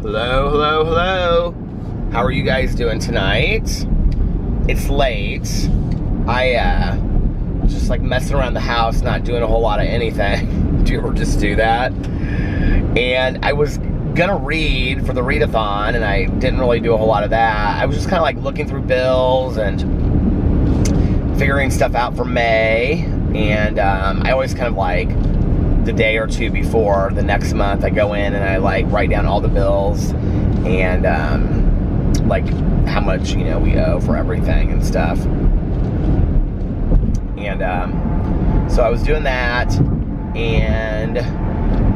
Hello, hello, hello. How are you guys doing tonight? It's late. I just like messing around the house, not doing a whole lot of anything. Do you ever just do that? And I was gonna read for the readathon, and I didn't really do a whole lot of that. I was just kind of like looking through bills and figuring stuff out for May. And I always kind of like the day or two before the next month, I go in and I like write down all the bills and like how much, you know, we owe for everything and stuff. And so I was doing that, and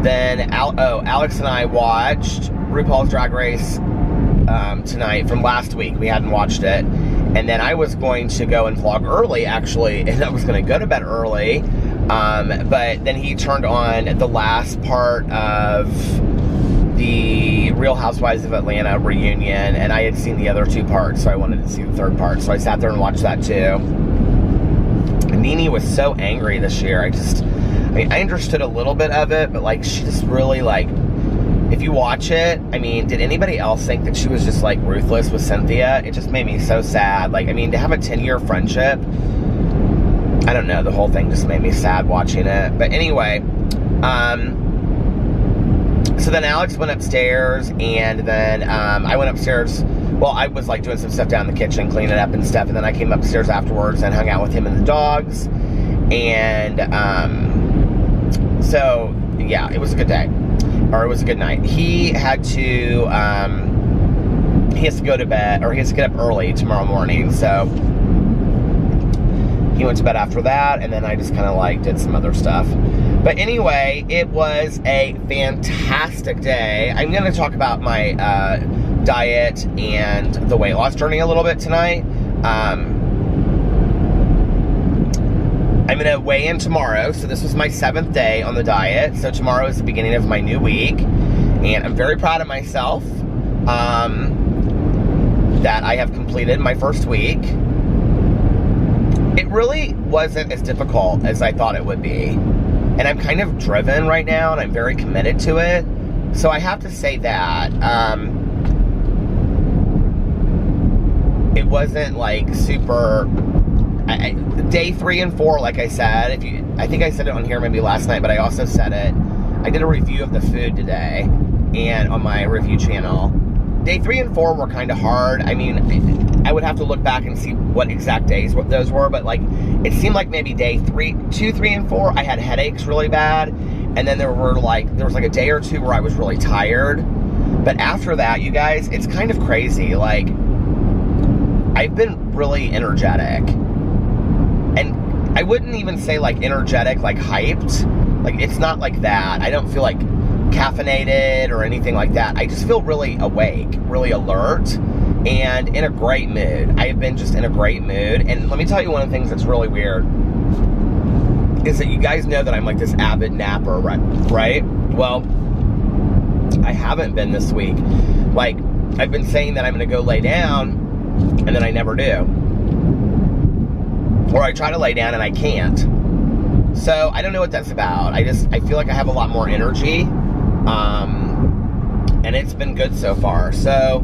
then Alex and I watched RuPaul's Drag Race tonight from last week. We hadn't watched it, and then I was going to go and vlog early actually, and I was going to go to bed early. But then he turned on the last part of the Real Housewives of Atlanta reunion, and I had seen the other two parts, so I wanted to see the third part. So I sat there and watched that too. Nene was so angry this year. I understood a little bit of it, but like she just really like, if you watch it, I mean, did anybody else think that she was just like ruthless with Cynthia? It just made me so sad. Like, I mean, to have a 10-year friendship, I don't know, the whole thing just made me sad watching it. But anyway, so then Alex went upstairs, and then I went upstairs. Well, I was like doing some stuff down in the kitchen, cleaning up and stuff, and then I came upstairs afterwards and hung out with him and the dogs. And so yeah, it was a good day, or it was a good night. He had to he has to go to bed, or he has to get up early tomorrow morning, so he went to bed after that, and then I just kind of like did some other stuff. But anyway, it was a fantastic day. I'm going to talk about my diet and the weight loss journey a little bit tonight. I'm going to weigh in tomorrow. So this was my 7th day on the diet. So tomorrow is the beginning of my new week. And I'm very proud of myself that I have completed my first week. It really wasn't as difficult as I thought it would be. And I'm kind of driven right now, and I'm very committed to it. So I have to say that. It wasn't like super... day 3 and 4, like I said, I think I said it on here maybe last night, but I also said it. I did a review of the food today, and on my review channel. Day 3 and 4 were kind of hard. I mean, I would have to look back and see what exact days those were, but like, it seemed like maybe day 2, 3, and 4, I had headaches really bad, and then there was like a day or two where I was really tired. But after that, you guys, it's kind of crazy. Like, I've been really energetic, and I wouldn't even say like energetic, like hyped. Like, it's not like that. I don't feel like caffeinated or anything like that. I just feel really awake, really alert, and in a great mood. I have been just in a great mood. And let me tell you, one of the things that's really weird is that you guys know that I'm like this avid napper, right? Well, I haven't been this week. Like, I've been saying that I'm going to go lay down, and then I never do. Or I try to lay down and I can't. So I don't know what that's about. I feel like I have a lot more energy. And it's been good so far. So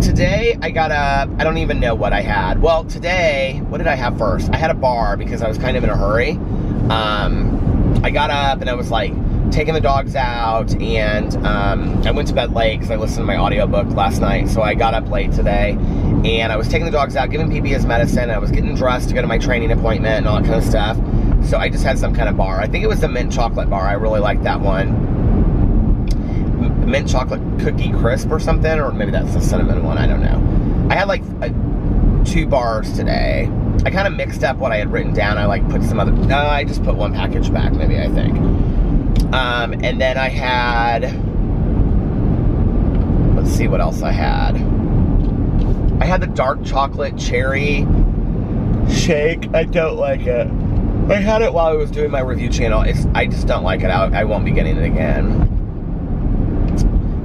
today I got up, I don't even know what I had. Well, today, what did I have first? I had a bar because I was kind of in a hurry. I got up and I was like taking the dogs out, and I went to bed late because I listened to my audiobook last night. So I got up late today, and I was taking the dogs out, giving PB his medicine. I was getting dressed to go to my training appointment and all that kind of stuff. So I just had some kind of bar. I think it was the mint chocolate bar. I really liked that one. Mint chocolate cookie crisp or something, or maybe that's the cinnamon one. I don't know. I had like 2 bars today. I kind of mixed up what I had written down. I like put some other... No, I just put one package back, maybe, I think. And then I had... Let's see what else I had. I had the dark chocolate cherry shake. I don't like it. I had it while I was doing my review channel. I just don't like it. I won't be getting it again.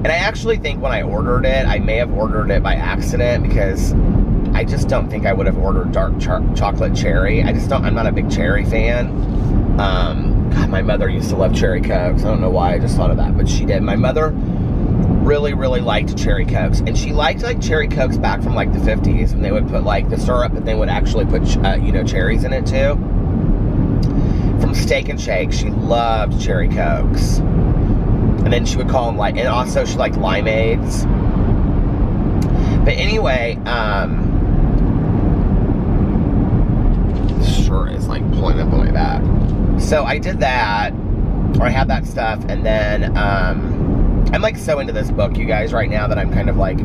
And I actually think when I ordered it, I may have ordered it by accident, because I just don't think I would have ordered dark chocolate cherry. I'm not a big cherry fan. God, my mother used to love cherry Cokes. I don't know why, I just thought of that, but she did. My mother really, really liked cherry Cokes, and she liked like cherry Cokes back from like the 50s, and they would put like the syrup, but they would actually put, cherries in it too. From Steak and Shake, she loved cherry Cokes. And then she would call them and also she liked limeades. But anyway, this sure is like pulling up on my back. So I did that, or I had that stuff, and then I'm like so into this book, you guys, right now that I'm kind of like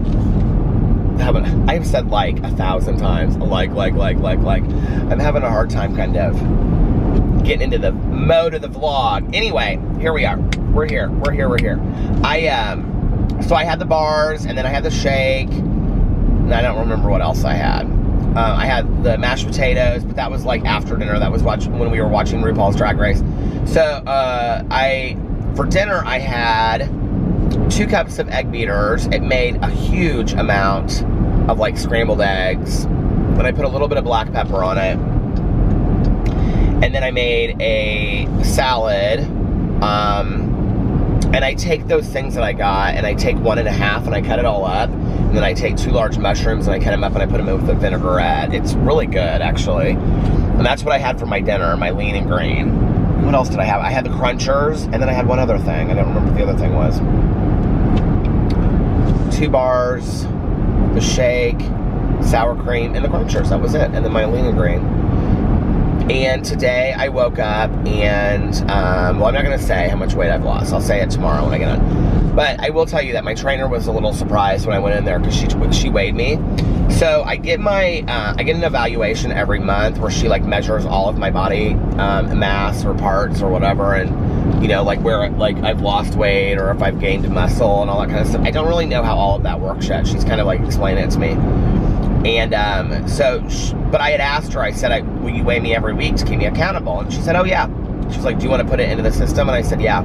I've said like 1,000 times, like. I'm having a hard time kind of getting into the mode of the vlog. Anyway, here we are. We're here. So I had the bars, and then I had the shake, and I don't remember what else I had. I had the mashed potatoes, but that was like after dinner. That was when we were watching RuPaul's Drag Race. So for dinner I had 2 cups of egg beaters. It made a huge amount of like scrambled eggs. Then I put a little bit of black pepper on it. And then I made a salad. And I take those things that I got, and I take 1.5 and I cut it all up. And then I take 2 large mushrooms and I cut them up and I put them in with a vinaigrette. It's really good, actually. And that's what I had for my dinner, my lean and green. What else did I have? I had the crunchers, and then I had one other thing. I don't remember what the other thing was. 2 bars, the shake, sour cream, and the crunchers. That was it. And then my lean and green. And today I woke up and, well, I'm not going to say how much weight I've lost. I'll say it tomorrow when I get on. But I will tell you that my trainer was a little surprised when I went in there because she weighed me. So I get I get an evaluation every month where she like measures all of my body mass or parts or whatever, and like where like I've lost weight or if I've gained muscle and all that kind of stuff. I don't really know how all of that works yet. She's kind of like explaining it to me. And but I had asked her, I said, will you weigh me every week to keep me accountable? And she said, oh yeah. She's like, do you want to put it into the system? And I said, yeah.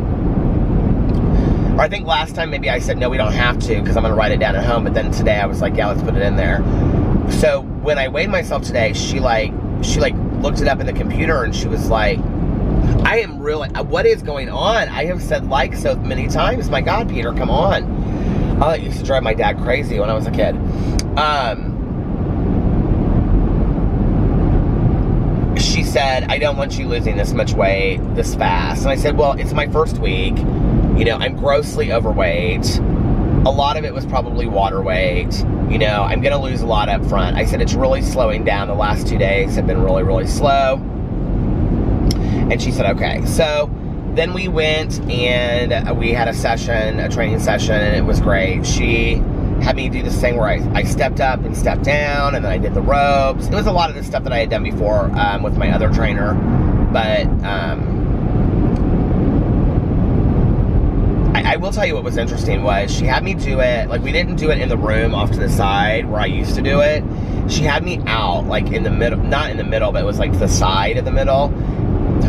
Or I think last time maybe I said, no, we don't have to because I'm going to write it down at home. But then today I was like, yeah, let's put it in there. So when I weighed myself today, she looked it up in the computer and she was like, I am really, what is going on? I have said like so many times. My God, Peter, come on. Oh, that used to drive my dad crazy when I was a kid. She said, I don't want you losing this much weight this fast. And I said, well, it's my first week. I'm grossly overweight. A lot of it was probably water weight. I'm going to lose a lot up front. I said, it's really slowing down. The last 2 days have been really, really slow. And she said, okay. So then we went and we had a training session, and it was great. She had me do this thing where I stepped up and stepped down, and then I did the ropes. It was a lot of the stuff that I had done before with my other trainer, but I will tell you what was interesting was she had me do it, like we didn't do it in the room off to the side where I used to do it. She had me out, like in the middle, not in the middle, but it was like to the side of the middle.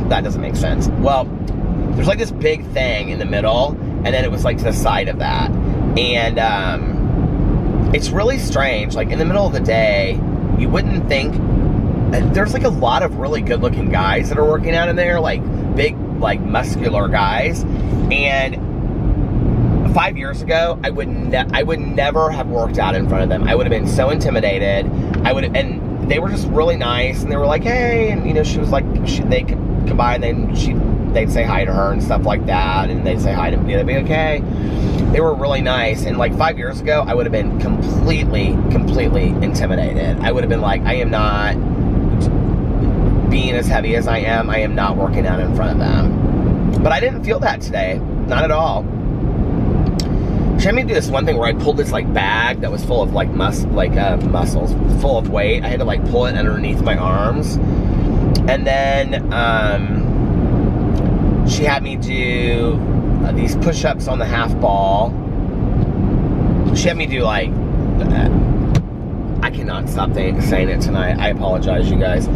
That doesn't make sense. Well, there's like this big thing in the middle, and then it was like to the side of that. And it's really strange, like in the middle of the day, you wouldn't think, there's like a lot of really good looking guys that are working out in there, like big, like muscular guys. And 5 years ago, I would never have worked out in front of them. I would have been so intimidated. And they were just really nice, and they were like, hey, and she was like, they could come by, and then they'd say hi to her and stuff like that, and they'd say hi to me, they'd be okay. They were really nice, and like 5 years ago, I would have been completely intimidated. I would have been like, I am not being as heavy as I am not working out in front of them. But I didn't feel that today, not at all. She had me do this one thing where I pulled this like bag that was full of like muscles, full of weight. I had to like pull it underneath my arms. And then she had me do these push-ups on the half ball. She had me do like, I cannot stop saying it tonight. I apologize, you guys.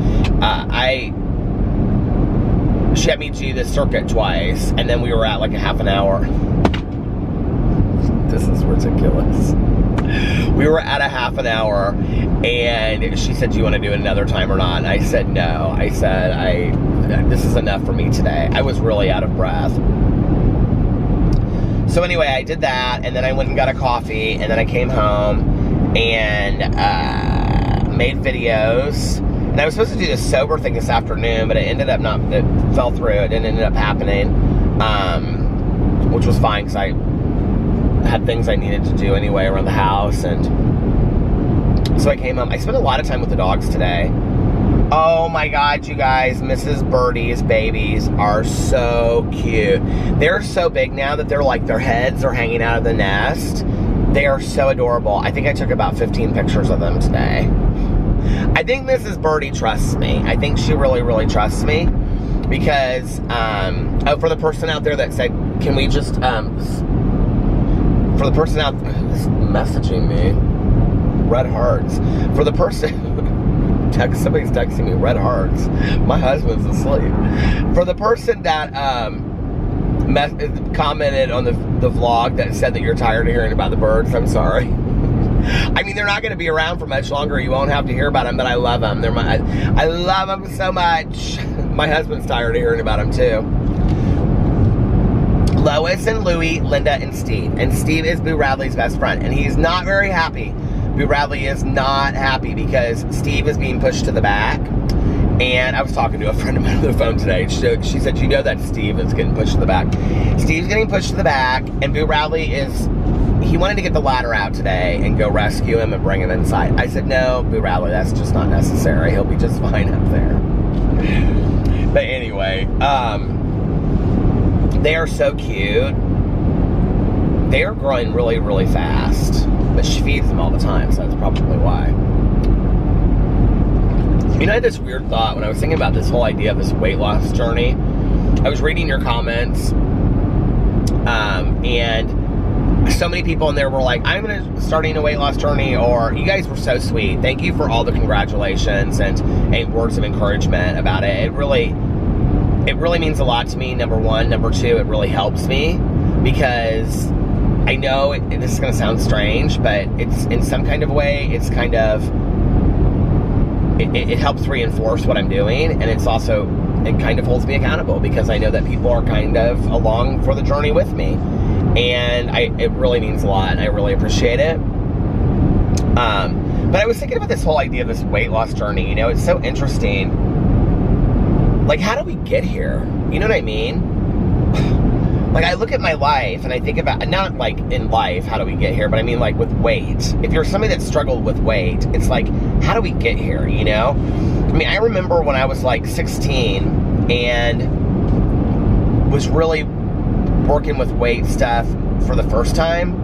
She had me do the circuit twice, and then we were at like a half an hour. This is ridiculous. We were at a half an hour, and she said, do you want to do it another time or not? And I said no. I said, this is enough for me today. I was really out of breath. So anyway, I did that, and then I went and got a coffee, and then I came home and made videos. And I was supposed to do the sober thing this afternoon, but it ended up it fell through. It didn't end up happening, which was fine because I had things I needed to do anyway around the house. And so I came home. I spent a lot of time with the dogs today. Oh my God, you guys, Mrs. Birdie's babies are so cute. They're so big now that they're like, their heads are hanging out of the nest. They are so adorable. I think I took about 15 pictures of them today. I think Mrs. Birdie trusts me. I think she really, really trusts me because, for the person out there that said, can we just, for the person out there messaging me, red hearts. For the person, somebody's texting me, red hearts. My husband's asleep. For the person that commented on the vlog that said that you're tired of hearing about the birds, I'm sorry. I mean, they're not going to be around for much longer. You won't have to hear about them, but I love them. I love them so much. My husband's tired of hearing about them too. Lois and Louie, Linda and Steve. And Steve is Boo Radley's best friend, and he's not very happy. Boo Radley is not happy because Steve is being pushed to the back. And I was talking to a friend of mine on the phone today. She said, you know that Steve is getting pushed to the back. Steve's getting pushed to the back, and Boo Radley he wanted to get the ladder out today and go rescue him and bring him inside. I said, no, Boo Radley, that's just not necessary. He'll be just fine up there. But anyway, they are so cute. They are growing really, really fast. But she feeds them all the time, so that's probably why. You know, I had this weird thought when I was thinking about this whole idea of this weight loss journey. I was reading your comments, and so many people in there were like, I'm starting a weight loss journey, or you guys were so sweet. Thank you for all the congratulations and words of encouragement about it. It really means a lot to me, number one. Number two, it really helps me because I know this is going to sound strange, but it's in some kind of way, it's kind of, it helps reinforce what I'm doing, and it's also, it kind of holds me accountable because I know that people are kind of along for the journey with me, and it really means a lot, and I really appreciate it. But I was thinking about this whole idea of this weight loss journey. You know, it's so interesting. Like, how do we get here? You know what I mean? Like, I look at my life and I think about, not like in life, how do we get here, but I mean like with weight. If you're somebody that struggled with weight, it's like, how do we get here, you know? I mean, I remember when I was like 16 and was really working with weight stuff for the first time.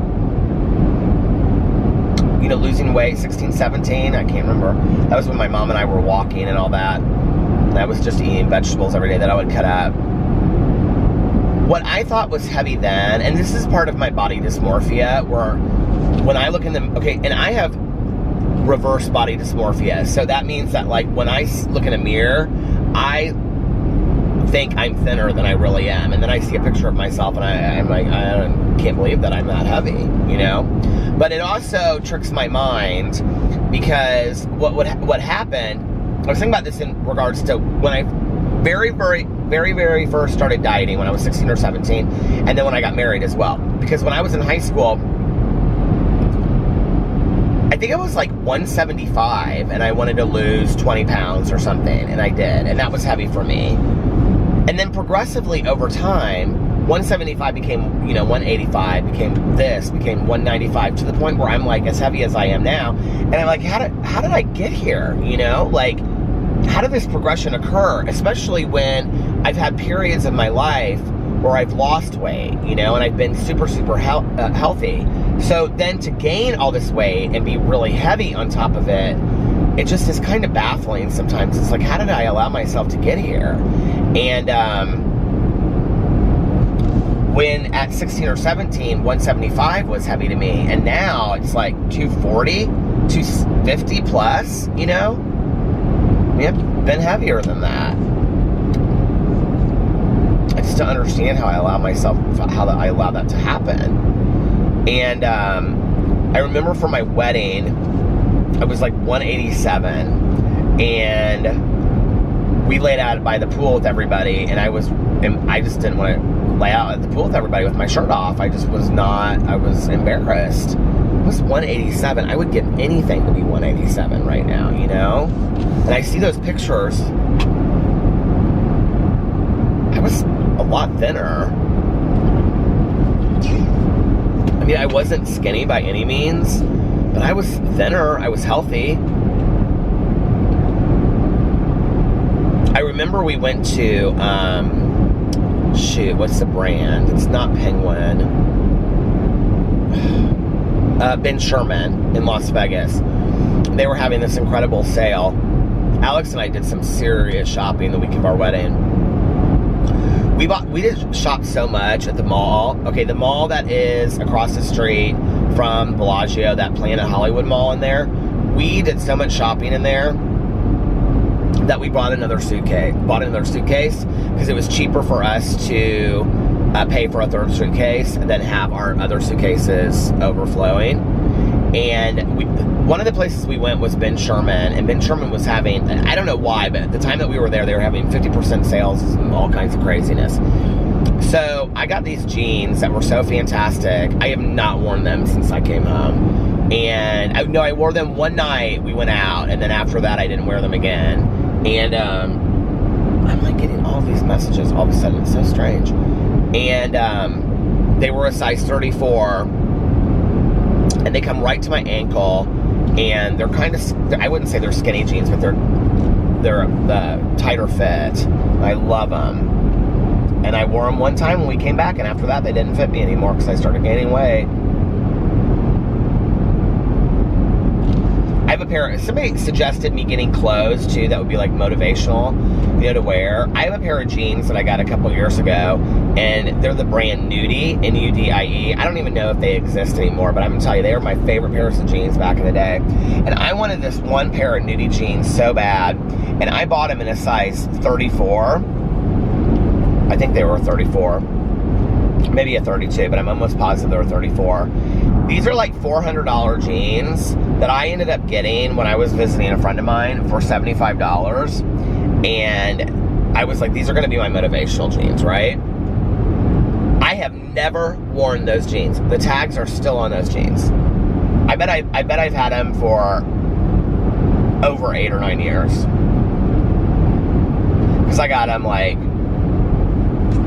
You know, losing weight, 16, 17, I can't remember. That was when my mom and I were walking and all that. And I was just eating vegetables every day that I would cut up. What I thought was heavy then, and this is part of my body dysmorphia, where when I look in the, okay, and I have reverse body dysmorphia, so that means that like when I look in a mirror, I think I'm thinner than I really am, and then I see a picture of myself and I'm like, I can't believe that I'm that heavy, you know? But it also tricks my mind because what happened, I was thinking about this in regards to when I very first started dieting when I was 16 or 17, and then when I got married as well. Because when I was in high school, I think I was like 175, and I wanted to lose 20 pounds or something, and I did, and that was heavy for me. And then progressively over time, 175 became, you know, 185, became 195, to the point where I'm like as heavy as I am now, and I'm like, how did I get here, you know? Like, how did this progression occur? Especially when I've had periods of my life where I've lost weight, you know, and I've been super healthy. So then to gain all this weight and be really heavy on top of it, it just is kind of baffling sometimes. It's like, how did I allow myself to get here? And when at 16 or 17, 175 was heavy to me, and now it's like 240, 250 plus, you know? Yeah, been heavier than that. I just don't understand how I allow that to happen. And I remember for my wedding, I was like 187, and we laid out by the pool with everybody, and I just didn't want to lay out at the pool with everybody with my shirt off. I was embarrassed. It was 187. I would give anything to be 187 right now, you know? And I see those pictures. I was a lot thinner. I mean, I wasn't skinny by any means, but I was thinner. I was healthy. I remember we went to, what's the brand? It's not Penguin. Ben Sherman in Las Vegas. They were having this incredible sale. Alex and I did some serious shopping the week of our wedding. We did shop so much at the mall. Okay, the mall that is across the street from Bellagio, that Planet Hollywood mall in there. We did so much shopping in there that we bought another suitcase because it was cheaper for us to pay for a third suitcase and then have our other suitcases overflowing. And one of the places we went was Ben Sherman, and Ben Sherman was having, I don't know why, but at the time that we were there, they were having 50% sales and all kinds of craziness. So I got these jeans that were so fantastic. I have not worn them since I came home. And I wore them one night, we went out, and then after that I didn't wear them again. And I'm like getting all these messages all of a sudden. It's so strange. And they were a size 34, and they come right to my ankle, and they're kind of, I wouldn't say they're skinny jeans, but they're the tighter fit. I love them. And I wore them one time when we came back, and after that they didn't fit me anymore because I started gaining weight. I have a pair, somebody suggested me getting clothes too that would be like motivational, you know, to wear. I have a pair of jeans that I got a couple years ago, and they're the brand Nudie, N-U-D-I-E. I don't even know if they exist anymore, but I'm gonna tell you, they were my favorite pairs of jeans back in the day. And I wanted this one pair of Nudie jeans so bad, and I bought them in a size 34. I think they were 34. Maybe a 32, but I'm almost positive they were 34. These are like $400 jeans that I ended up getting when I was visiting a friend of mine for $75. And I was like, these are gonna be my motivational jeans, right? I have never worn those jeans. The tags are still on those jeans. I bet I've had them for over 8 or 9 years. Because I got them like,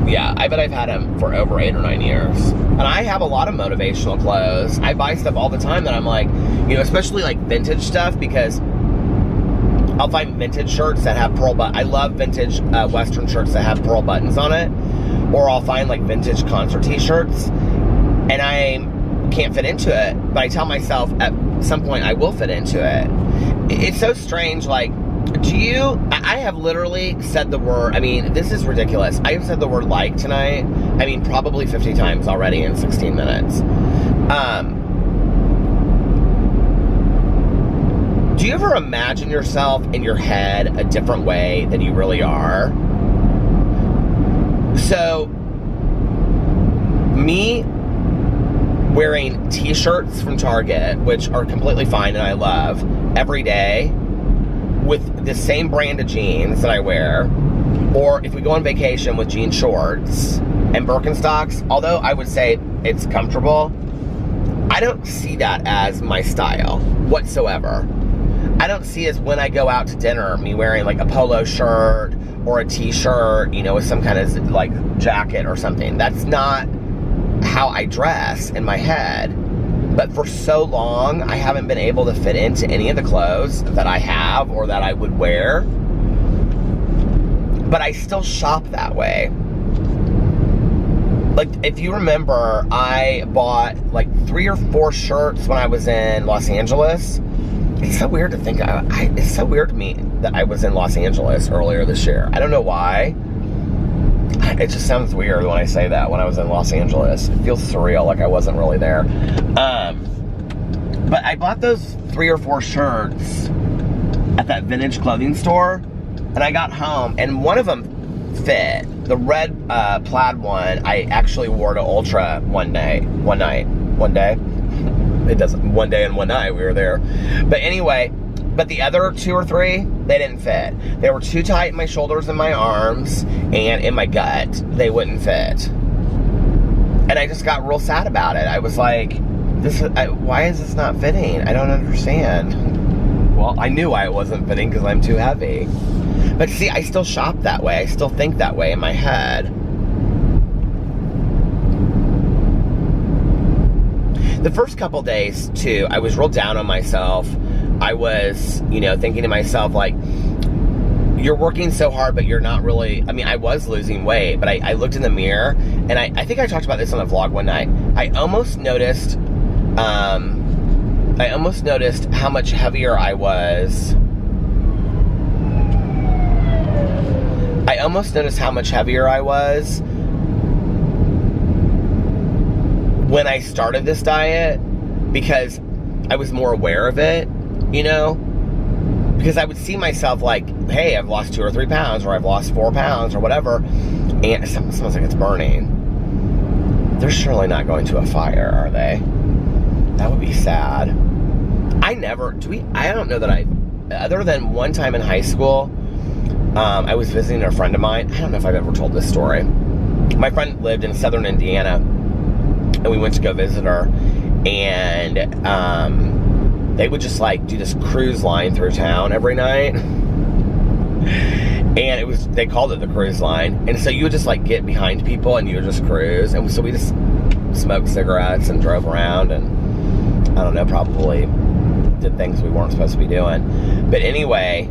yeah, I bet I've had them for over 8 or 9 years. And I have a lot of motivational clothes. I buy stuff all the time that I'm like, you know, especially like vintage stuff, because I'll find vintage shirts that have pearl buttons. I love vintage Western shirts that have pearl buttons on it. Or I'll find like vintage concert t-shirts, and I can't fit into it, but I tell myself at some point I will fit into it. It's so strange, like, I have literally said the word, I mean, this is ridiculous. I have said the word like tonight, I mean, probably 50 times already in 16 minutes. Do you ever imagine yourself in your head a different way than you really are? So, me wearing t-shirts from Target, which are completely fine and I love, every day, with the same brand of jeans that I wear, or if we go on vacation with jean shorts and Birkenstocks, although I would say it's comfortable, I don't see that as my style whatsoever. I don't see as when I go out to dinner, me wearing like a polo shirt or a t-shirt, you know, with some kind of like jacket or something. That's not how I dress in my head. But for so long, I haven't been able to fit into any of the clothes that I have or that I would wear. But I still shop that way. Like, if you remember, I bought like 3 or 4 shirts when I was in Los Angeles. It's so weird to think, it's so weird to me that I was in Los Angeles earlier this year. I don't know why. It just sounds weird when I say that, when I was in Los Angeles. It feels surreal, like I wasn't really there. But I bought those 3 or 4 shirts at that vintage clothing store, and I got home, and one of them fit. The red plaid one, I actually wore to Ultra one day. It doesn't, one day and one night we were there. But anyway, But the other 2 or 3, they didn't fit. They were too tight in my shoulders and my arms, and in my gut. They wouldn't fit. And I just got real sad about it. I was like, why is this not fitting? I don't understand. Well, I knew why it wasn't fitting, because I'm too heavy. But see, I still shop that way. I still think that way in my head. The first couple days, too, I was real down on myself. I was, thinking to myself, like, you're working so hard, but you're not really, I was losing weight, but I looked in the mirror, and I think I talked about this on a vlog one night. I almost noticed how much heavier I was. I almost noticed how much heavier I was when I started this diet, because I was more aware of it, because I would see myself like, hey, I've lost 2 or 3 pounds, or I've lost 4 pounds, or whatever, and it smells like it's burning. They're surely not going to a fire, are they? That would be sad. I don't know that other than one time in high school, I was visiting a friend of mine. I don't know if I've ever told this story. My friend lived in southern Indiana, and we went to go visit her, and they would just like do this cruise line through town every night. And they called it the cruise line. And so you would just like get behind people and you would just cruise. And so we just smoked cigarettes and drove around, and I don't know, probably did things we weren't supposed to be doing. But anyway,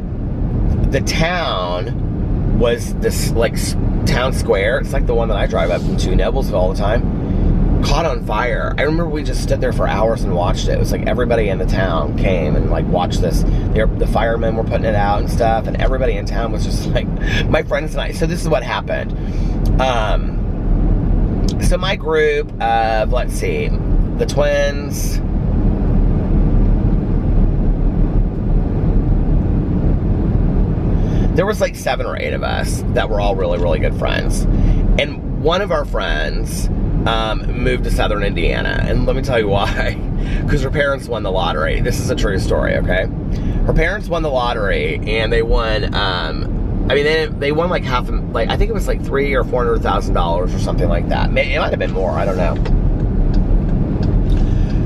the town was this like town square. It's like the one that I drive up into Noblesville all the time. Caught on fire. I remember we just stood there for hours and watched it. It was like everybody in the town came and like watched this. The firemen were putting it out and stuff, and everybody in town was just like, my friends and I. So this is what happened. So my group of, let's see, the twins, there was like 7 or 8 of us that were all really, really good friends. And one of our friends moved to southern Indiana. And let me tell you why. Because her parents won the lottery. This is a true story, okay? Her parents won the lottery, and they won, they won like I think it was like $300,000 or $400,000 or something like that. It might have been more, I don't know.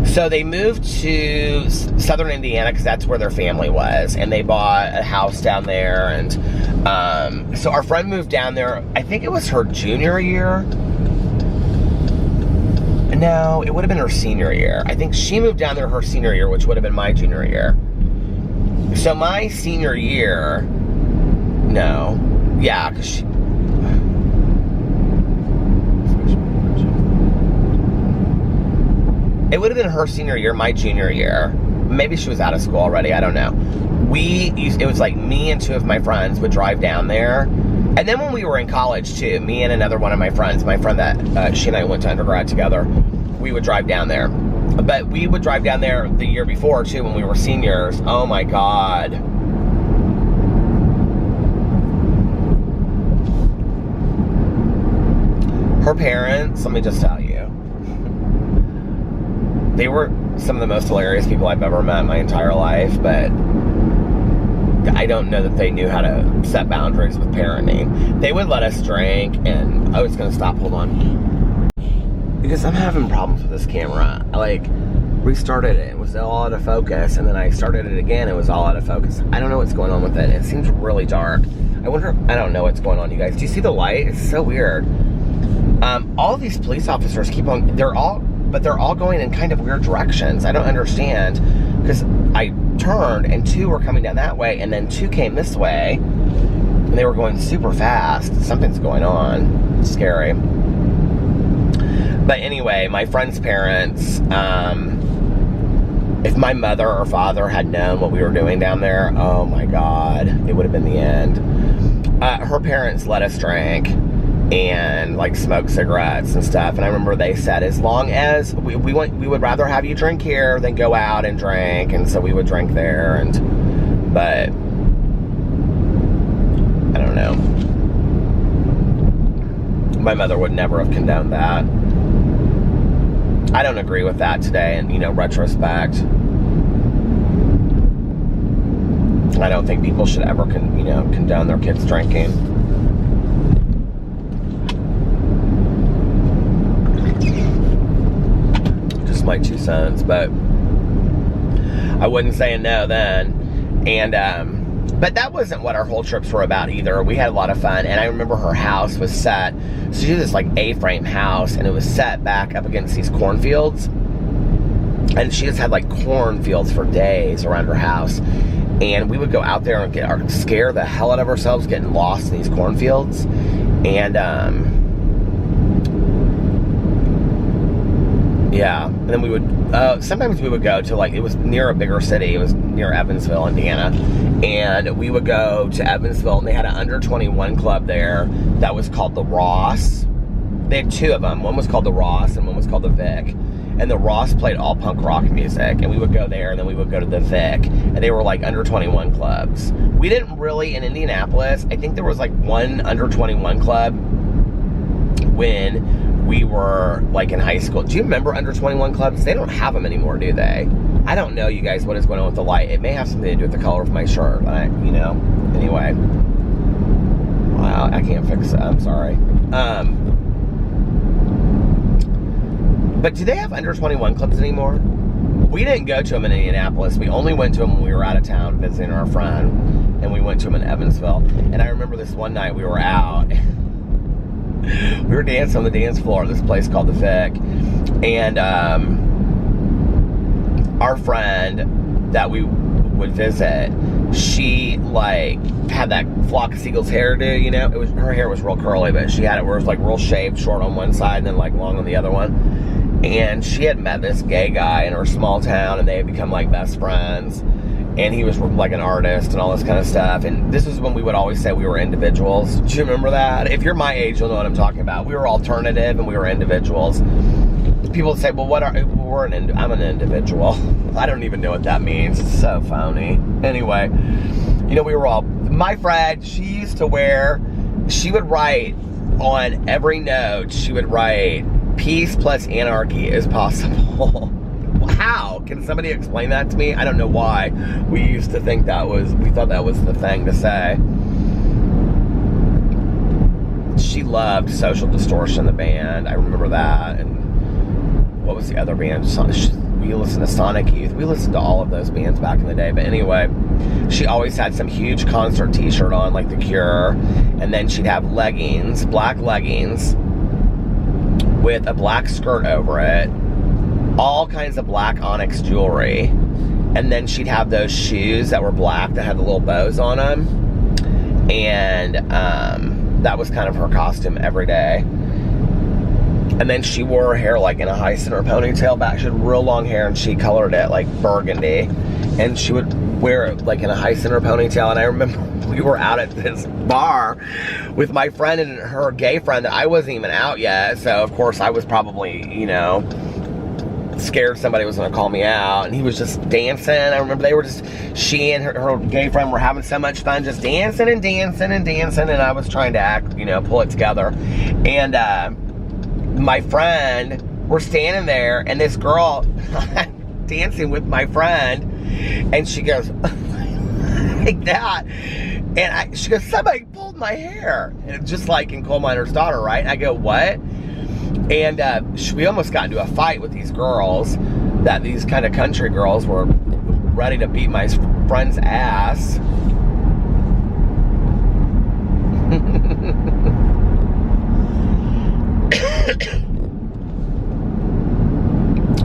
So they moved to southern Indiana because that's where their family was, and they bought a house down there. And so our friend moved down there, I think it was her junior year. No, it would have been her senior year. I think she moved down there her senior year, which would have been my junior year. So my senior year, because it would have been her senior year, my junior year. Maybe she was out of school already, I don't know. It was like me and 2 of my friends would drive down there. And then when we were in college too, me and another one of my friend that she and I went to undergrad together, we would drive down there. But we would drive down there the year before too, when we were seniors. Oh my God. Her parents, let me just tell you, they were some of the most hilarious people I've ever met in my entire life, but I don't know that they knew how to set boundaries with parenting. They would let us drink, and it's gonna stop, hold on. Because I'm having problems with this camera. I like restarted it was all out of focus, and then I started it again, it was all out of focus. I don't know what's going on with it. It seems really dark. I don't know what's going on, you guys. Do you see the light? It's so weird. All these police officers they're all going in kind of weird directions. I don't understand, because I turned and 2 were coming down that way, and then 2 came this way, and they were going super fast. Something's going on. It's scary. But anyway, my friend's parents, if my mother or father had known what we were doing down there, oh my God, it would have been the end. Her parents let us drink and like smoke cigarettes and stuff. And I remember they said, as long as we would rather have you drink here than go out and drink. And so we would drink there. But I don't know. My mother would never have condoned that. I don't agree with that today in, retrospect. I don't think people should ever condone their kids drinking. Just my 2 cents, but I wasn't saying no then. And but that wasn't what our whole trips were about either. We had a lot of fun, and I remember her house was set, so she had this like A-frame house, and it was set back up against these cornfields, and she just had like cornfields for days around her house, and we would go out there and scare the hell out of ourselves getting lost in these cornfields. And yeah, and then we would sometimes we would go to, like, it was near a bigger city. It was near Evansville, Indiana, and we would go to Evansville, and they had an under 21 club there that was called the Ross. They had 2 of them. One was called the Ross and one was called the Vic. And the Ross played all punk rock music, and we would go there, and then we would go to the Vic, and they were like under 21 clubs. We didn't really, in Indianapolis, I think there was like one under 21 club when we were like in high school. Do you remember under 21 clubs? They don't have them anymore, do they? I don't know, you guys, what is going on with the light. It may have something to do with the color of my shirt, but anyway. Wow, I can't fix it, I'm sorry. But do they have under 21 clubs anymore? We didn't go to them in Indianapolis. We only went to them when we were out of town visiting our friend, and we went to them in Evansville. And I remember this one night we were out. We were dancing on the dance floor at this place called the Vic, and our friend that we would visit, she like had that flock of seagulls hairdo, it was, her hair was real curly, but she had it where it was like real shaved, short on one side and then like long on the other one. And she had met this gay guy in her small town, and they had become like best friends, and he was like an artist and all this kind of stuff. And this is when we would always say we were individuals. Do you remember that? If you're my age, you'll know what I'm talking about. We were alternative and we were individuals. People would say, well, I'm an individual. I don't even know what that means. It's so phony. Anyway, we were all, my friend, she would write on every note, she would write, peace plus anarchy is possible. How? Can somebody explain that to me? I don't know why we used to think we thought that was the thing to say. She loved Social Distortion, the band. I remember that. And what was the other band? We listened to Sonic Youth. We listened to all of those bands back in the day. But anyway, she always had some huge concert t-shirt on, like The Cure. And then she'd have leggings, black leggings, with a black skirt over it, all kinds of black onyx jewelry, and then she'd have those shoes that were black that had the little bows on them, and that was kind of her costume every day. And then she wore her hair like in a high center ponytail back. She had real long hair, and she colored it like burgundy, and she would wear it like in a high center ponytail. And I remember we were out at this bar with my friend and her gay friend that I wasn't even out yet, so of course I was probably, scared somebody was going to call me out, and he was just dancing. I remember she and her gay friend were having so much fun, just dancing and dancing and dancing, and I was trying to act, pull it together. And my friend, we're standing there, and this girl dancing with my friend, and she goes like that, and she goes, somebody pulled my hair, and just like in Coal Miner's Daughter, right? I go, what? And we almost got into a fight with these girls, that these kind of country girls were ready to beat my friend's ass.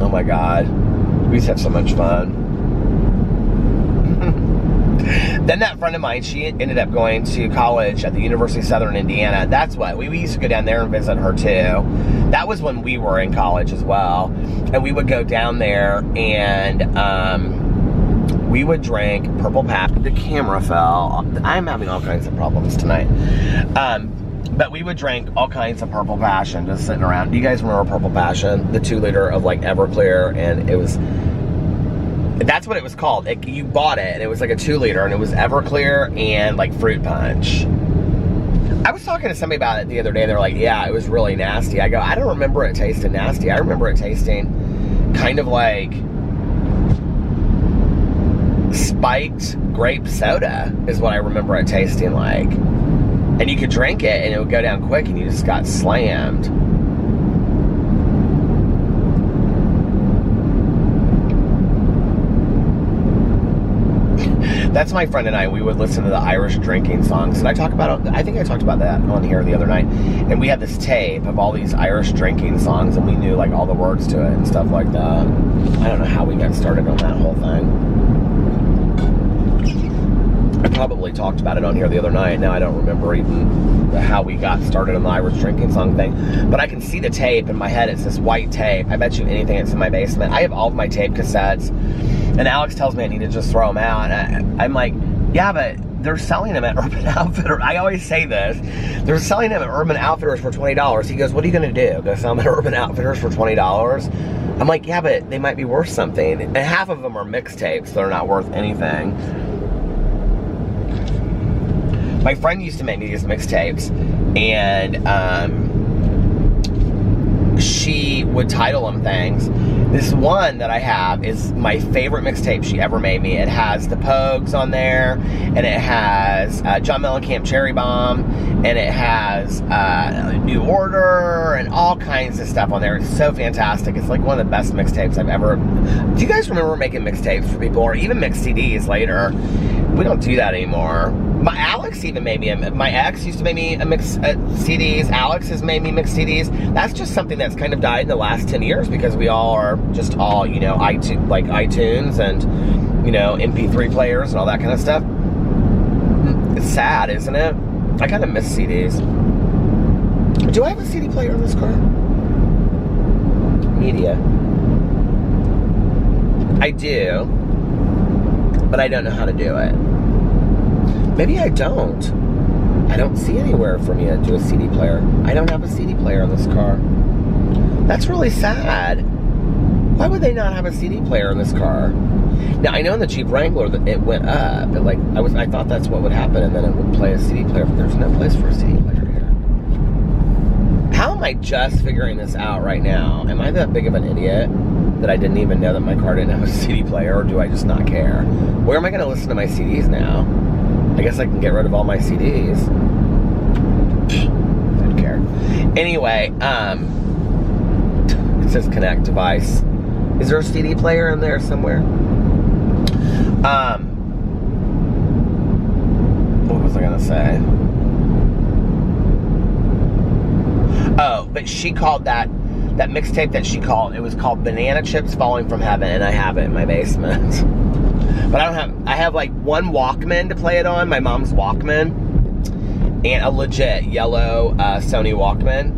Oh my God, we used to have so much fun. Then that friend of mine, she ended up going to college at the University of Southern Indiana. That's what, we used to go down there and visit her too. That was when we were in college as well. And we would go down there, and we would drink Purple Passion. The camera fell. I'm having all kinds of problems tonight. But we would drink all kinds of Purple Passion just sitting around. Do you guys remember Purple Passion? The 2-liter of like Everclear, and it was... That's what it was called. You bought it, and it was like a 2-liter, and it was Everclear and like fruit punch. I was talking to somebody about it the other day, and they're like, yeah, it was really nasty. I go, I don't remember it tasting nasty. I remember it tasting kind of like spiked grape soda is what I remember it tasting like. And you could drink it and it would go down quick and you just got slammed. That's my friend and I. We would listen to the Irish drinking songs. Did I talk about it? I think I talked about that on here the other night. And we had this tape of all these Irish drinking songs, and we knew like all the words to it and stuff like that. I don't know how we got started on that whole thing. I probably talked about it on here the other night. Now I don't remember even how we got started on the Irish drinking song thing. But I can see the tape in my head. It's this white tape. I bet you anything it's in my basement. I have all of my tape cassettes. And Alex tells me I need to just throw them out. And I'm like, yeah, but they're selling them at Urban Outfitters. I always say this. They're selling them at Urban Outfitters for $20. He goes, what are you going to do? Go sell them at Urban Outfitters for $20? I'm like, yeah, but they might be worth something. And half of them are mixtapes. So they're not worth anything. My friend used to make me these mixtapes. And she would title them things. This one that I have is my favorite mixtape she ever made me. It has the Pogues on there, and it has John Mellencamp Cherry Bomb, and it has New Order, and all kinds of stuff on there. It's so fantastic. It's like one of the best mixtapes I've ever... Do you guys remember making mixtapes for people, or even mixed CDs later? We don't do that anymore. My Alex even made me my ex used to make me a mix CDs. Alex has made me mix CDs. That's just something that's kind of died in the last 10 years because we all are just all, you know, iTunes and, you know, MP3 players and all that kind of stuff. It's sad, isn't it? I kind of miss CDs. Do I have a CD player in this car? Media. I do, but I don't know how to do it. Maybe I don't. I don't see anywhere for me to do a CD player. I don't have a CD player in this car. That's really sad. Why would they not have a CD player in this car? Now, I know in the Jeep Wrangler that it went up. But like, I thought that's what would happen, and then it would play a CD player, but there's no place for a CD player here. How am I just figuring this out right now? Am I that big of an idiot that I didn't even know that my car didn't have a CD player, or do I just not care? Where am I going to listen to my CDs now? I guess I can get rid of all my CDs. I don't care. Anyway, it says connect device. Is there a CD player in there somewhere? What was I gonna say? Oh, but she called that mixtape that she called, it was called Banana Chips Falling from Heaven, and I have it in my basement. But I have like one Walkman to play it on, my mom's Walkman, and a legit yellow Sony Walkman.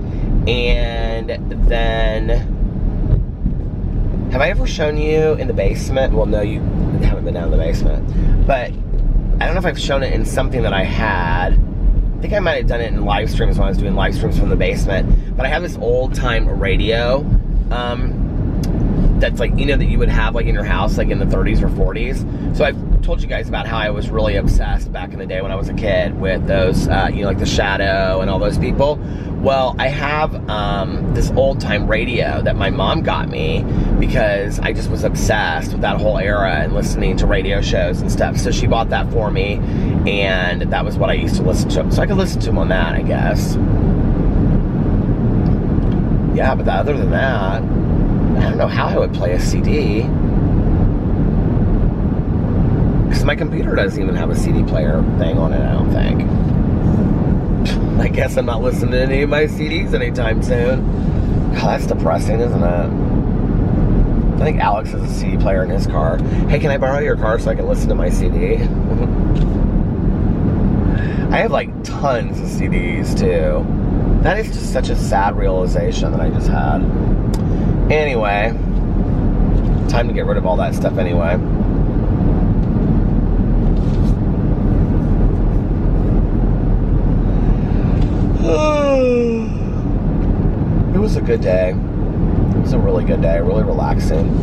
And then, have I ever shown you in the basement? Well, no, you haven't been down in the basement. But I don't know if I've shown it in something that I had. I think I might have done it in live streams when I was doing live streams from the basement. But I have this old time radio that's like, you know, that you would have like in your house like in the 30s or 40s. So I've told you guys about how I was really obsessed back in the day when I was a kid with those, you know, like the Shadow and all those people. Well, I have this old time radio that my mom got me because I just was obsessed with that whole era and listening to radio shows and stuff. So she bought that for me, and that was what I used to listen to. So I could listen to them on that, I guess. Yeah, but other than that, I don't know how I would play a CD. Because my computer doesn't even have a CD player thing on it, I don't think. I guess I'm not listening to any of my CDs anytime soon. God, that's depressing, isn't it? I think Alex has a CD player in his car. Hey, can I borrow your car so I can listen to my CD? I have like tons of CDs too. That is just such a sad realization that I just had. Anyway, time to get rid of all that stuff anyway. It was a good day. It was a really good day, really relaxing.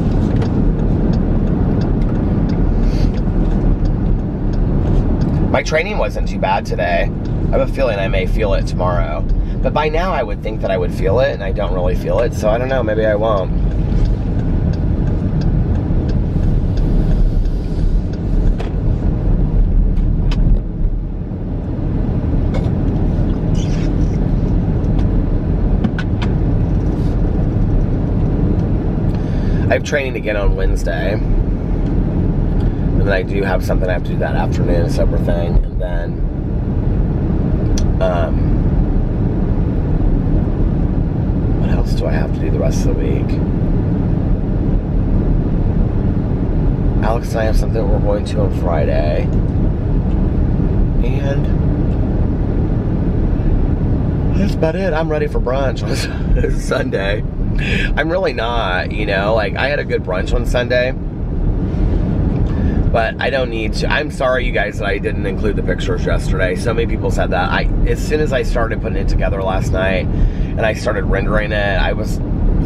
My training wasn't too bad today. I have a feeling I may feel it tomorrow. But by now I would think that I would feel it, and I don't really feel it, so I don't know, maybe I won't. training again on Wednesday. And then I do have something I have to do that afternoon, a sober thing. And then, what else do I have to do the rest of the week? Alex and I have something we're going to on Friday. And that's about it. I'm ready for brunch on Sunday. I'm really not, you know, like I had a good brunch on Sunday, but I don't need to. I'm sorry, you guys, that I didn't include the pictures yesterday. So many people said that. As soon as I started putting it together last night and I started rendering it, I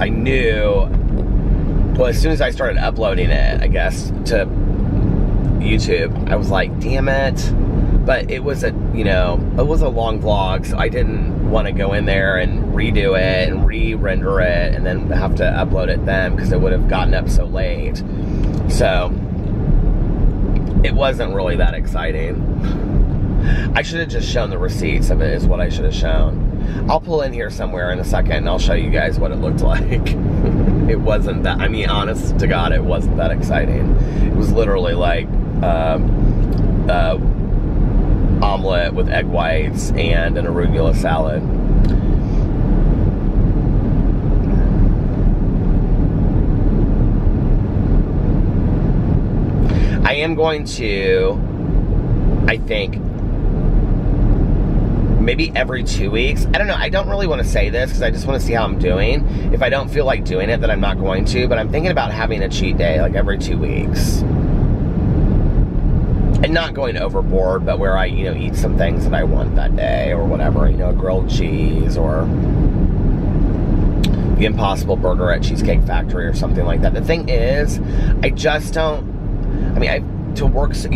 knew, well, as soon as I started uploading it, I guess, to YouTube, I was like, damn it. But it was a long vlog, so I didn't want to go in there and redo it and re-render it and then have to upload it then, because it would have gotten up so late. So it wasn't really that exciting. I should have just shown the receipts of it, is what I should have shown. I'll pull in here somewhere in a second and I'll show you guys what it looked like. It wasn't that, I mean, honest to God, it wasn't that exciting. It was literally like omelet with egg whites and an arugula salad. I am going to, I think, maybe every 2 weeks. I don't know. I don't really want to say this because I just want to see how I'm doing. If I don't feel like doing it, then I'm not going to. But I'm thinking about having a cheat day like every 2 weeks. And not going overboard, but where I, you know, eat some things that I want that day or whatever. You know, grilled cheese or the Impossible Burger at Cheesecake Factory or something like that. The thing is, I just don't, I mean, you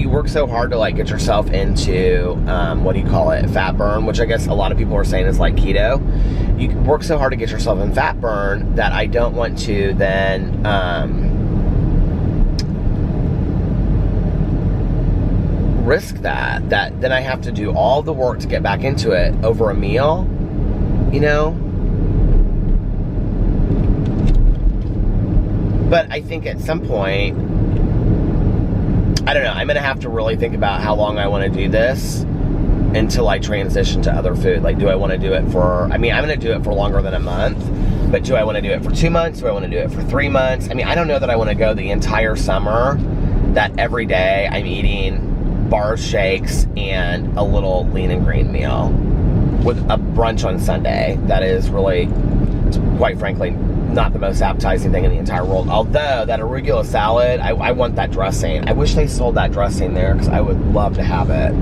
work so hard to like get yourself into what do you call it, fat burn, which I guess a lot of people are saying is like keto. You work so hard to get yourself in fat burn that I don't want to then risk that then I have to do all the work to get back into it over a meal, you know. But I think at some point, I don't know, I'm gonna have to really think about how long I want to do this until I transition to other food. Like, do I want to do it for, I mean, I'm gonna do it for longer than a month, but do I want to do it for 2 months? Do I want to do it for 3 months? I mean, I don't know that I want to go the entire summer that every day I'm eating bars, shakes, and a little lean and green meal with a brunch on Sunday. That is really, quite frankly, not the most appetizing thing in the entire world. Although that arugula salad, I want that dressing. I wish they sold that dressing there because I would love to have it.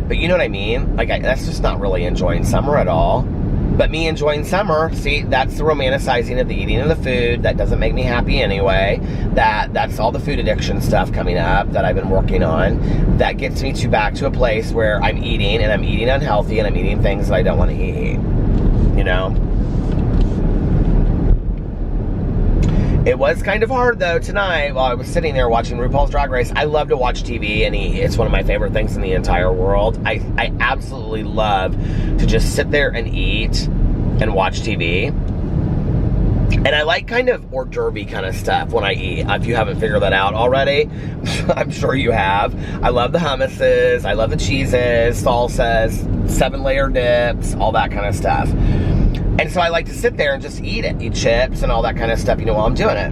But you know what I mean? Like, that's just not really enjoying summer at all. But me enjoying summer, see, that's the romanticizing of the eating of the food. That doesn't make me happy anyway. That's all the food addiction stuff coming up that I've been working on. That gets me back to a place where I'm eating, and I'm eating unhealthy, and I'm eating things that I don't want to eat. You know? It was kind of hard, though, tonight while I was sitting there watching RuPaul's Drag Race. I love to watch TV and eat. It's one of my favorite things in the entire world. I absolutely love to just sit there and eat and watch TV. And I like kind of hors d'oeuvre kind of stuff when I eat. If you haven't figured that out already, I'm sure you have. I love the hummuses. I love the cheeses, salsas, 7-layer dips, all that kind of stuff. And so I like to sit there and just eat it. Eat chips and all that kind of stuff, you know, while I'm doing it.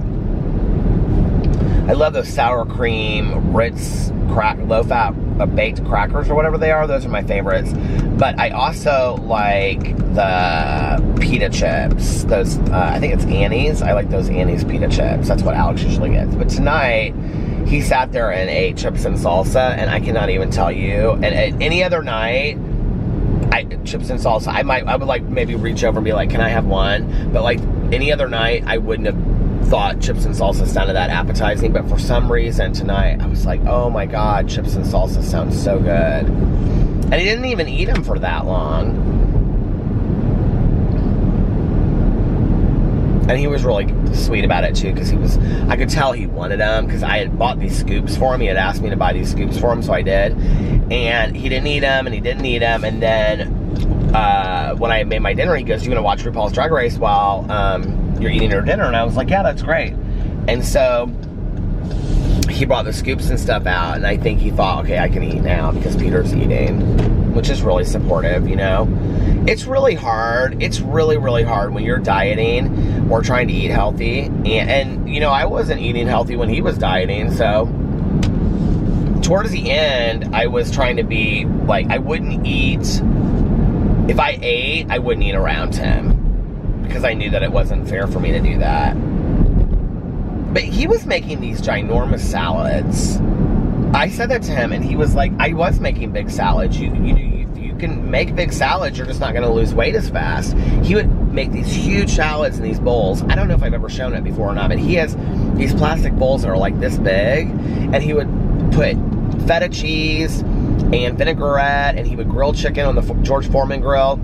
I love those sour cream, Ritz, low-fat baked crackers or whatever they are. Those are my favorites. But I also like the pita chips. Those, I think it's Annie's. I like those Annie's pita chips. That's what Alex usually gets. But tonight, he sat there and ate chips and salsa, and I cannot even tell you. And any other night, chips and salsa, I would like maybe reach over and be like, can I have one? But like any other night, I wouldn't have thought chips and salsa sounded that appetizing. But for some reason tonight, I was like, oh my God, chips and salsa sounds so good. And he didn't even eat them for that long. And he was really sweet about it too, because I could tell he wanted them, because I had bought these scoops for him. He had asked me to buy these scoops for him, so I did. And he didn't eat them, and he didn't eat them. And then when I made my dinner, he goes, "You gonna watch RuPaul's Drag Race while you're eating your dinner. And I was like, yeah, that's great. And so he brought the scoops and stuff out, and I think he thought, okay, I can eat now because Peter's eating, which is really supportive, you know. It's really hard. It's really, really hard when you're dieting or trying to eat healthy. And you know, I wasn't eating healthy when he was dieting, so towards the end, I was trying to be, like, I wouldn't eat, if I ate, I wouldn't eat around him, because I knew that it wasn't fair for me to do that. But he was making these ginormous salads. I said that to him, and he was like, I was making big salads. You can make big salads, you're just not going to lose weight as fast. He would make these huge salads in these bowls. I don't know if I've ever shown it before or not, but he has these plastic bowls that are like this big, and he would put feta cheese and vinaigrette, and he would grill chicken on the George Foreman grill,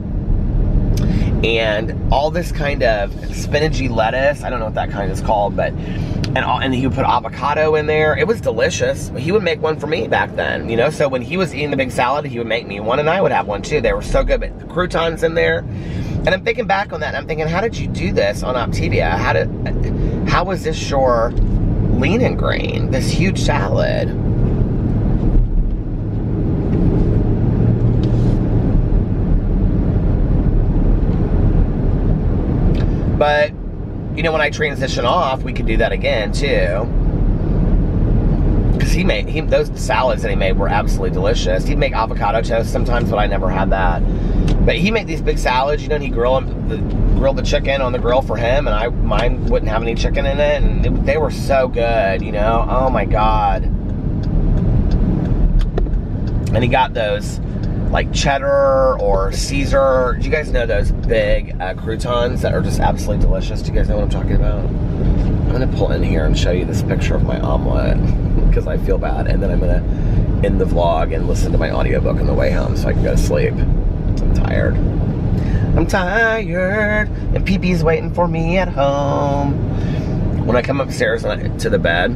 and all this kind of spinachy lettuce. I don't know what that kind is called, but and he would put avocado in there. It was delicious. He would make one for me back then, you know. So when he was eating the big salad, he would make me one, and I would have one too. They were so good. But the croutons in there, and I'm thinking back on that, and I'm thinking, how did you do this on Optavia? How was this your lean and grain? This huge salad. But, you know, when I transition off, we could do that again, too. Because those salads that he made were absolutely delicious. He'd make avocado toast sometimes, but I never had that. But he'd make these big salads, you know, and he'd grill the chicken on the grill for him, and mine wouldn't have any chicken in it, and they were so good, you know. Oh, my God. And he got those, like, cheddar or Caesar. Do you guys know those big croutons that are just absolutely delicious? Do you guys know what I'm talking about? I'm going to pull in here and show you this picture of my omelet because I feel bad. And then I'm going to end the vlog and listen to my audiobook on the way home so I can go to sleep. I'm tired. I'm tired. And Pee-Pee's waiting for me at home. When I come upstairs to the bed,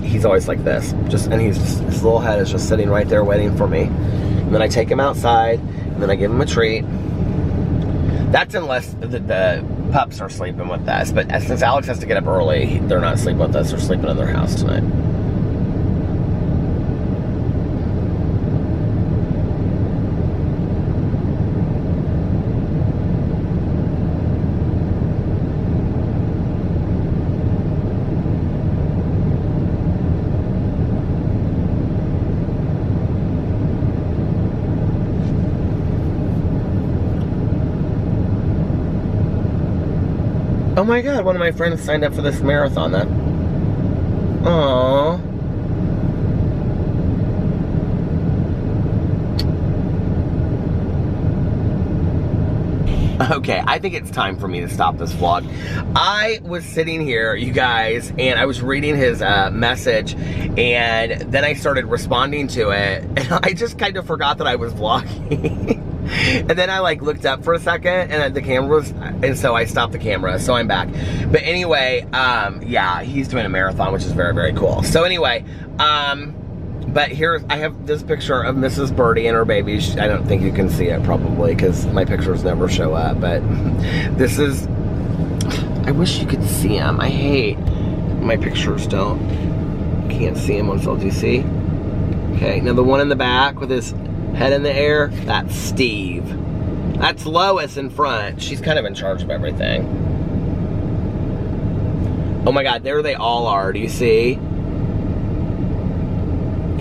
he's always like this, and his little head is just sitting right there waiting for me. And then I take him outside, and then I give him a treat. That's unless the pups are sleeping with us. But since Alex has to get up early, they're not sleeping with us. They're sleeping in their house tonight. Oh my God, one of my friends signed up for this marathon then. Aww. Okay, I think it's time for me to stop this vlog. I was sitting here, you guys, and I was reading his message, and then I started responding to it, and I just kind of forgot that I was vlogging. And then I like looked up for a second, and the camera was, and so I stopped the camera, so I'm back. But anyway, yeah, he's doing a marathon, which is very, very cool. So anyway, but here, I have this picture of Mrs. Birdie and her baby. I don't think you can see it probably, because my pictures never show up, but this is, I wish you could see him. I hate my pictures can't see him on film. Do you see? Okay, now the one in the back with his head in the air, that's Steve. That's Lois in front. She's kind of in charge of everything. Oh my God, there they all are. Do you see?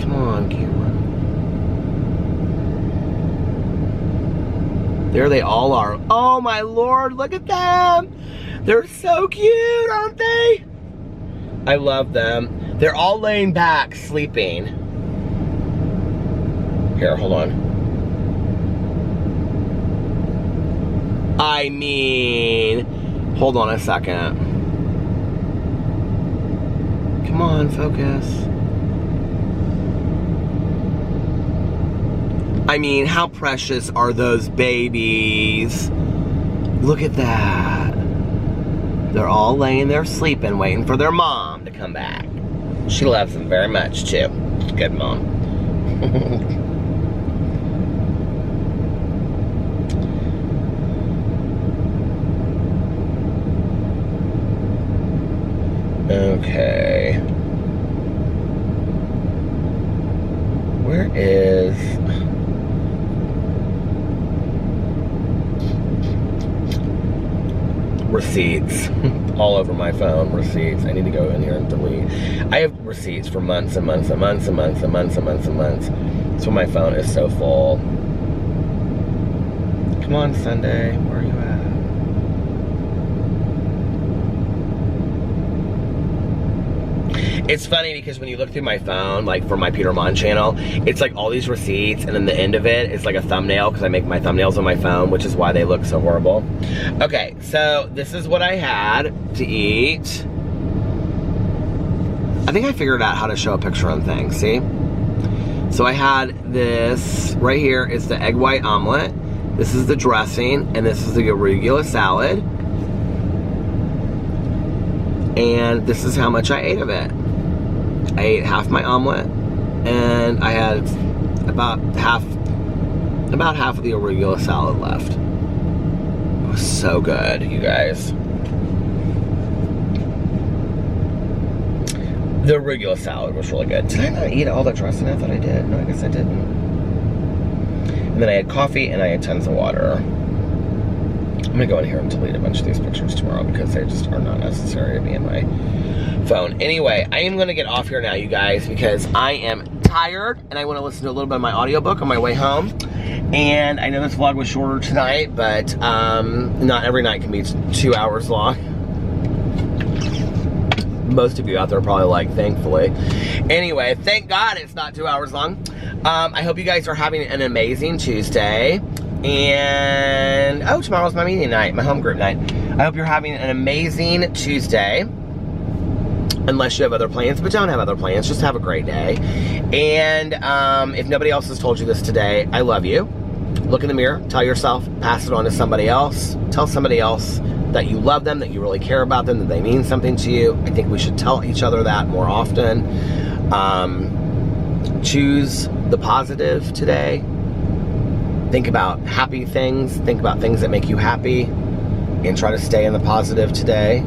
Come on, camera. There they all are. Oh my Lord, look at them. They're so cute, aren't they? I love them. They're all laying back, sleeping. Here, hold on. I mean, hold on a second. Come on, focus. I mean, how precious are those babies? Look at that. They're all laying there sleeping, waiting for their mom to come back. She loves them very much, too. Good mom. Okay. Where is... Receipts. All over my phone, receipts. I need to go in here and delete. I have receipts for months and months and months and months and months and months and months. So my phone is so full. Come on, Sunday. Where are you at? It's funny because when you look through my phone, like for my Peter Monn channel, it's like all these receipts, and then the end of it is like a thumbnail, because I make my thumbnails on my phone, which is why they look so horrible. Okay, so this is what I had to eat. I think I figured out how to show a picture on things, see? So I had this, right here is the egg white omelet, this is the dressing, and this is the arugula salad. And this is how much I ate of it. I ate half my omelet, and I had about half of the arugula salad left. It was so good, you guys. The arugula salad was really good. Did I not eat all the dressing? I thought I did. No, I guess I didn't. And then I had coffee, and I had tons of water. I'm gonna go in here and delete a bunch of these pictures tomorrow because they just are not necessary to be in my phone. Anyway, I am gonna get off here now, you guys, because I am tired and I want to listen to a little bit of my audiobook on my way home. And I know this vlog was shorter tonight, but not every night can be 2 hours long. Most of you out there are probably like, thankfully. Anyway, thank God it's not 2 hours long. I hope you guys are having an amazing Tuesday. And, oh, tomorrow's my meeting night, my home group night. I hope you're having an amazing Tuesday. Unless you have other plans, but don't have other plans. Just have a great day. And if nobody else has told you this today, I love you. Look in the mirror, tell yourself, pass it on to somebody else. Tell somebody else that you love them, that you really care about them, that they mean something to you. I think we should tell each other that more often. Choose the positive today. Think about happy things. Think about things that make you happy. And try to stay in the positive today.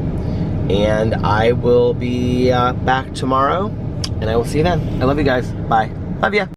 And I will be back tomorrow. And I will see you then. I love you guys. Bye. Love ya.